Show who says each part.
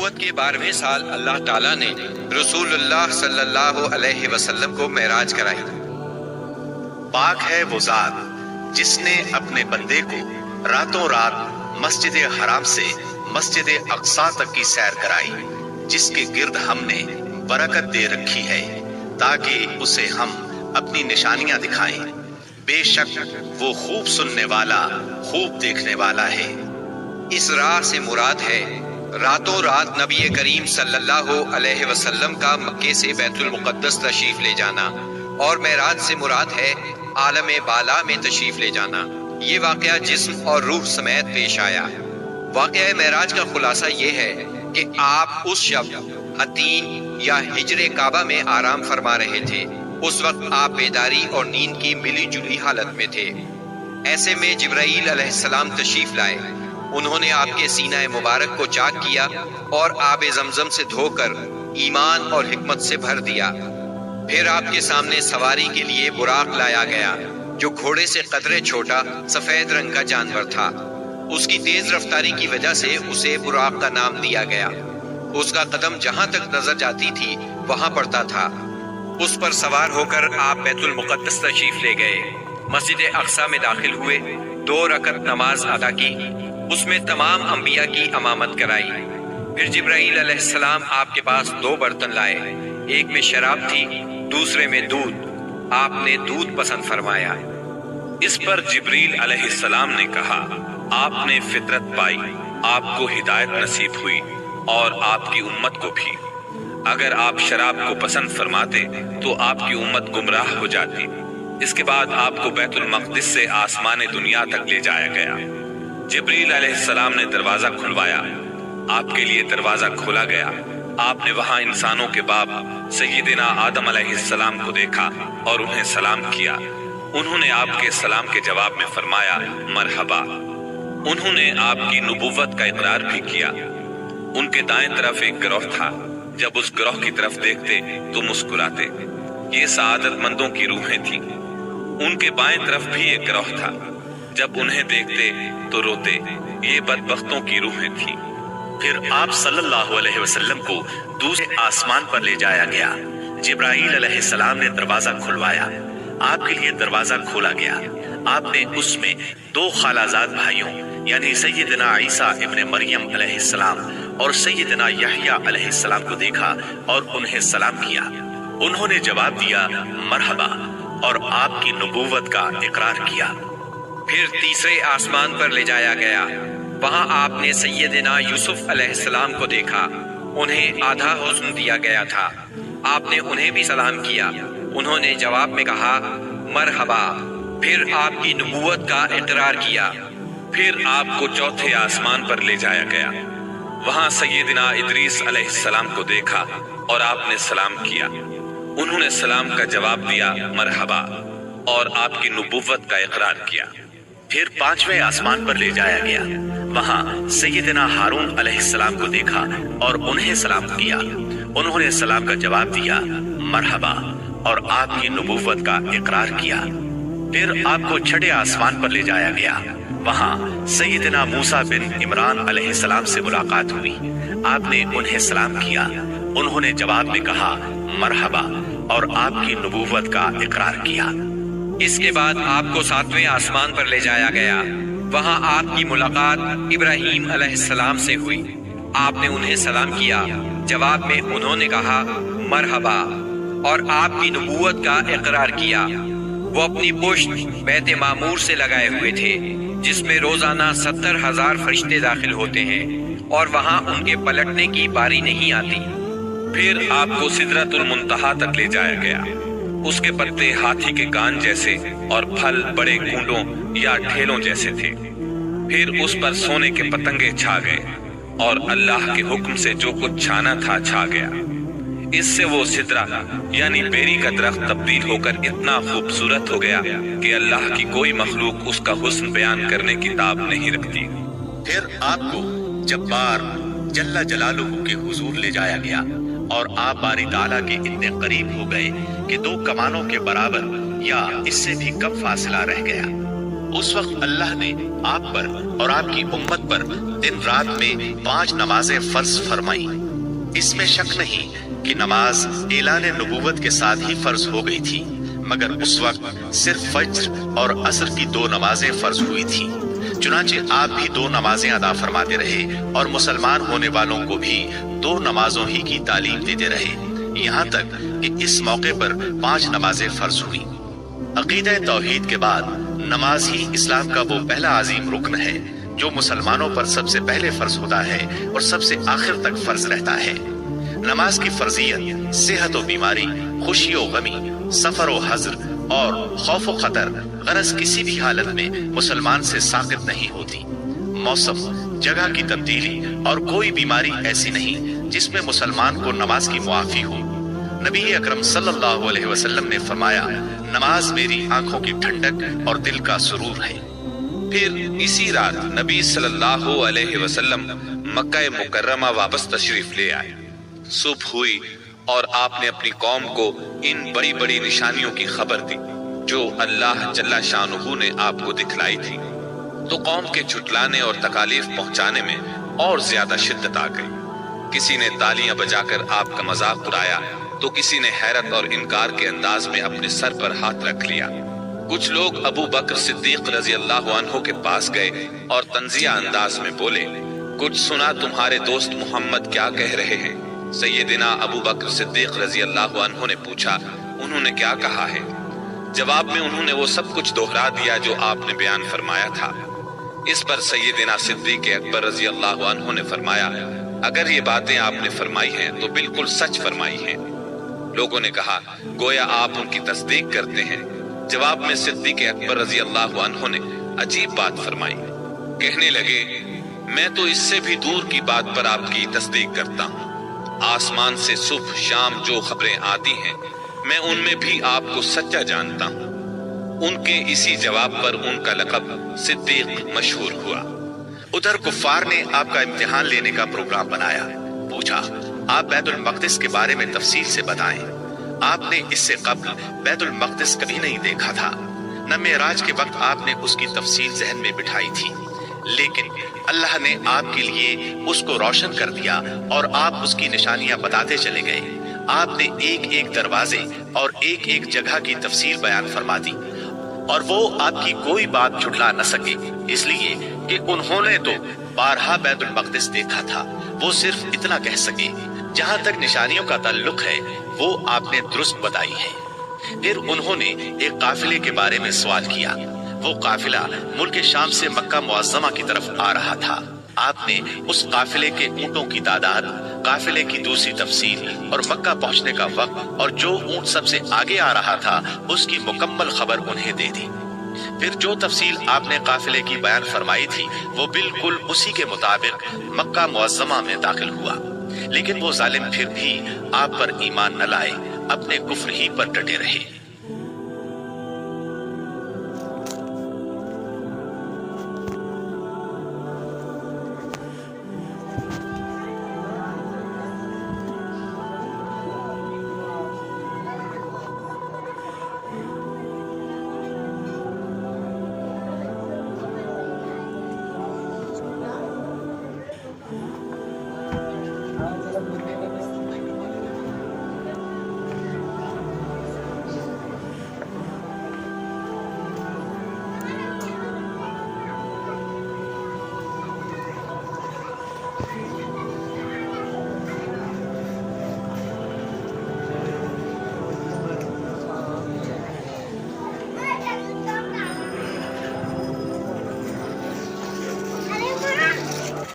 Speaker 1: نبوت کے 12ویں سال اللہ تعالیٰ نے رسول اللہ صلی اللہ علیہ وسلم کو معراج کرائی۔
Speaker 2: پاک ہے وہ ذات جس نے اپنے بندے کو راتوں رات مسجد حرام سے مسجد اقصیٰ تک کی سیر کرائی، جس کے گرد ہم نے برکت دے رکھی ہے تاکہ اسے ہم اپنی نشانیاں دکھائیں۔ بے شک وہ خوب سننے والا، خوب دیکھنے والا ہے۔
Speaker 1: اس راہ سے مراد ہے راتوں رات نبی کریم صلی اللہ علیہ وسلم کا مکے سے بیت المقدس تشریف لے جانا، اور معراج سے مراد ہے عالم بالا میں تشریف لے جانا۔ یہ واقعہ جسم اور روح سمیت پیش آیا۔ واقعہ معراج کا خلاصہ یہ ہے کہ آپ اس شب حتین یا حجر کعبہ میں آرام فرما رہے تھے۔ اس وقت آپ بیداری اور نیند کی ملی جلی حالت میں تھے۔ ایسے میں جبرائیل علیہ السلام تشریف لائے۔ انہوں نے آپ کے سینہ مبارک کو چاک کیا اور آب زمزم سے دھو کر ایمان اور حکمت سے بھر دیا۔ پھر آپ کے سامنے سواری کے لیے براق لایا گیا، جو گھوڑے سے قدرے چھوٹا سفید رنگ کا جانور تھا۔ اس کی تیز رفتاری کی وجہ سے اسے براق کا نام دیا گیا۔ اس کا قدم جہاں تک نظر جاتی تھی وہاں پڑتا تھا۔ اس پر سوار ہو کر آپ بیت المقدس تشریف لے گئے، مسجد اقصیٰ میں داخل ہوئے، 2 رکعت نماز ادا کی، اس میں تمام انبیاء کی امامت کرائی۔ پھر جبرائیل علیہ السلام آپ کے پاس 2 برتن لائے، ایک میں شراب تھی، دوسرے میں دودھ۔ آپ نے دودھ پسند فرمایا۔
Speaker 3: اس پر جبریل علیہ السلام نے کہا، آپ نے فطرت پائی، آپ کو ہدایت نصیب ہوئی اور آپ کی امت کو بھی۔ اگر آپ شراب کو پسند فرماتے تو آپ کی امت گمراہ ہو جاتی۔ اس کے بعد آپ کو بیت المقدس سے آسمان دنیا تک لے جایا گیا۔ جبریل علیہ السلام نے دروازہ کھلوایا، آپ کے لیے دروازہ کھولا گیا۔ آپ نے وہاں انسانوں کے باپ سیدنا آدم علیہ السلام کو دیکھا اور انہیں سلام کیا۔ انہوں نے آپ کے سلام کے جواب میں فرمایا مرحبا۔ انہوں نے آپ کی نبوت کا اقرار بھی کیا۔ ان کے دائیں طرف ایک گروہ تھا، جب اس گروہ کی طرف دیکھتے تو مسکراتے۔ یہ سعادت مندوں کی روحیں تھیں۔ ان کے بائیں طرف بھی ایک گروہ تھا، جب انہیں دیکھتے تو روتے۔ یہ بدبختوں کی روحیں تھیں۔
Speaker 2: پھر آپ صلی اللہ علیہ وسلم کو دوسرے آسمان پر لے جایا گیا۔ جبرائیل علیہ السلام نے دروازہ کھلوایا، آپ کے لیے دروازہ کھولا گیا۔ آپ نے اس میں 2 خالہ زاد بھائیوں یعنی سیدنا عیسیٰ ابن مریم علیہ السلام اور سیدنا یحییٰ علیہ السلام کو دیکھا اور انہیں سلام کیا۔ انہوں نے جواب دیا مرحبا اور آپ کی نبوت کا اقرار کیا۔
Speaker 1: پھر تیسرے آسمان پر لے جایا گیا۔ وہاں آپ نے سیدنا یوسف علیہ السلام کو دیکھا۔ انہیں آدھا حسن دیا گیا تھا۔ آپ نے انہیں بھی سلام کیا۔ انہوں نے جواب میں کہا مرحبا۔ پھر آپ کی نبوت کا اقرار کیا۔
Speaker 3: پھر آپ کو چوتھے آسمان پر لے جایا گیا۔ وہاں سیدنا ادریس علیہ السلام کو دیکھا اور آپ نے سلام کیا۔ انہوں نے سلام کا جواب دیا مرحبا اور آپ کی نبوت کا اقرار کیا۔
Speaker 2: پھر 5ویں آسمان پر لے جایا گیا۔ وہاں سیدنا ہارون علیہ السلام کو دیکھا اور انہیں سلام کیا۔ انہوں نے سلام کا جواب دیا مرحبا اور آپ کی نبوت کا اقرار کیا۔ پھر آپ کو 6 آسمان پر لے جایا گیا۔ وہاں سیدنا موسیٰ بن عمران علیہ السلام سے ملاقات ہوئی۔ آپ نے انہیں سلام کیا۔ انہوں نے جواب میں کہا مرحبا اور آپ کی نبوت کا اقرار کیا۔
Speaker 1: اس کے بعد آپ کو 7ویں آسمان پر لے جایا گیا۔ وہاں آپ کی ملاقات ابراہیم علیہ السلام سے ہوئی۔ آپ نے انہیں سلام کیا۔ جواب میں انہوں نے کہا مرحبا اور آپ کی نبوت کا اقرار کیا۔ وہ اپنی پشت بیت معمور سے لگائے ہوئے تھے، جس میں روزانہ 70,000 فرشتے داخل ہوتے ہیں، اور وہاں ان کے پلٹنے کی باری نہیں آتی۔
Speaker 3: پھر آپ کو سدرۃ المنتہا تک لے جایا گیا۔ اس کے پتے ہاتھی کے کان جیسے اور پھل بڑے کونڈوں یا ڈھیلوں جیسے تھے۔ پھر اس پر سونے کے پتنگے چھا گئے، اور اللہ کے حکم سے جو کچھ چھانا تھا چھا گیا۔ اس سے وہ سدرہ یعنی بیری کا درخت تبدیل ہو کر اتنا خوبصورت ہو گیا کہ اللہ کی کوئی مخلوق اس کا حسن بیان کرنے کی تاب نہیں رکھتی۔
Speaker 2: پھر آپ کو جبار جل جلالہ کے حضور لے جایا گیا، اور آپ باری تعالیٰ کے اتنے قریب ہو گئے کہ 2 کمانوں کے برابر یا اس سے بھی کم فاصلہ رہ گیا۔ اس وقت اللہ نے آپ پر اور آپ کی امت پر دن رات میں 5 نمازیں فرض فرمائی۔ اس میں شک نہیں کہ نماز اعلان نبوت کے ساتھ ہی فرض ہو گئی تھی، مگر اس وقت صرف فجر اور عصر کی 2 نمازیں فرض ہوئی تھی۔ چنانچہ آپ بھی 2 نمازیں ادا فرماتے رہے اور مسلمان ہونے والوں کو بھی 2 نمازوں ہی کی تعلیم دیتے رہے، یہاں تک کہ اس موقع پر 5 نمازیں فرض ہوئی۔ عقیدہ توحید کے بعد نماز ہی اسلام کا وہ پہلا عظیم رکن ہے جو مسلمانوں پر سب سے پہلے فرض ہوتا ہے اور سب سے آخر تک فرض رہتا ہے۔ نماز کی فرضیت صحت و بیماری، خوشی و غمی، سفر و حضر اور خوف و خطر غرض کسی بھی حالت میں مسلمان سے ساقط نہیں ہوتی۔ موسم، جگہ کی تبدیلی اور کوئی بیماری ایسی نہیں جس میں مسلمان کو نماز کی معافی ہو۔ نبی اکرم صلی اللہ علیہ وسلم نے فرمایا، نماز میری آنکھوں کی ٹھنڈک اور دل کا سرور ہے۔
Speaker 3: پھر اسی رات نبی صلی اللہ علیہ وسلم مکہ مکرمہ واپس تشریف لے آئے۔ صبح ہوئی اور آپ نے اپنی قوم کو ان بڑی بڑی نشانیوں کی خبر دی جو اللہ جل شانہ نے آپ کو دکھلائی تھی، تو قوم کے جھٹلانے اور تکالیف پہنچانے میں اور زیادہ شدت آ گئی۔ کسی نے تالیاں بجا کر آپ کا مذاق اڑایا تو کسی نے حیرت اور انکار کے انداز میں اپنے سر پر ہاتھ رکھ لیا۔ کچھ لوگ ابو بکر صدیق رضی اللہ عنہ کے پاس گئے اور تنزیہ انداز میں بولے، کچھ سنا تمہارے دوست محمد کیا کہہ رہے ہیں؟ سیدنا ابو بکر صدیق رضی اللہ عنہ نے پوچھا، انہوں نے کیا کہا ہے؟ جواب میں انہوں نے وہ سب کچھ دہرا دیا جو آپ نے بیان فرمایا تھا۔ اس پر سیدنا صدیق اکبر رضی اللہ عنہ نے فرمایا، اگر یہ باتیں آپ نے فرمائی ہیں تو بالکل سچ فرمائی ہیں۔ لوگوں نے کہا، گویا آپ ان کی تصدیق کرتے ہیں۔ جواب میں صدیق اکبر رضی اللہ عنہ نے عجیب بات فرمائی، کہنے لگے، میں تو اس سے بھی دور کی بات پر آپ کی تصدیق کرتا ہوں۔ آسمان سے صبح شام جو خبریں آتی ہیں میں ان میں بھی آپ کو سچا جانتا ہوں۔ ان کے اسی جواب پر ان کا لقب صدیق مشہور ہوا۔
Speaker 2: ادھر کفار نے آپ کا امتحان لینے کا پروگرام بنایا۔ پوچھا، آپ بیت المقدس کے بارے میں تفصیل سے بتائیں۔ آپ نے اس سے قبل بیت المقدس کبھی نہیں دیکھا تھا، نہ معراج کے وقت آپ نے اس کی تفصیل ذہن میں بٹھائی تھی، لیکن اللہ نے آپ کے لیے اس کو روشن کر دیا اور آپ اس کی نشانیاں بتاتے چلے گئے۔ آپ نے ایک ایک دروازے اور ایک ایک جگہ کی تفصیل بیان فرما دی، اور وہ آپ کی کوئی بات جھٹلا نہ سکے، اس لیے کہ انہوں نے تو بارہا بیت المقدس دیکھا تھا۔ وہ صرف اتنا کہہ سکے، جہاں تک نشانیوں کا تعلق ہے وہ آپ نے درست بتائی ہے۔ پھر انہوں نے ایک قافلے کے بارے میں سوال کیا۔ وہ قافلہ ملک شام سے مکہ معظمہ کی طرف آ رہا تھا۔ آپ نے اس قافلے کے اونٹوں کی تعداد، قافلے کی دوسری تفصیل اور مکہ پہنچنے کا وقت اور جو اونٹ سب سے آگے آ رہا تھا اس کی مکمل خبر انہیں دے دی۔ پھر جو تفصیل آپ نے قافلے کی بیان فرمائی تھی وہ بالکل اسی کے مطابق مکہ معظمہ میں داخل ہوا، لیکن وہ ظالم پھر بھی آپ پر ایمان نہ لائے، اپنے کفر ہی پر ڈٹے رہے۔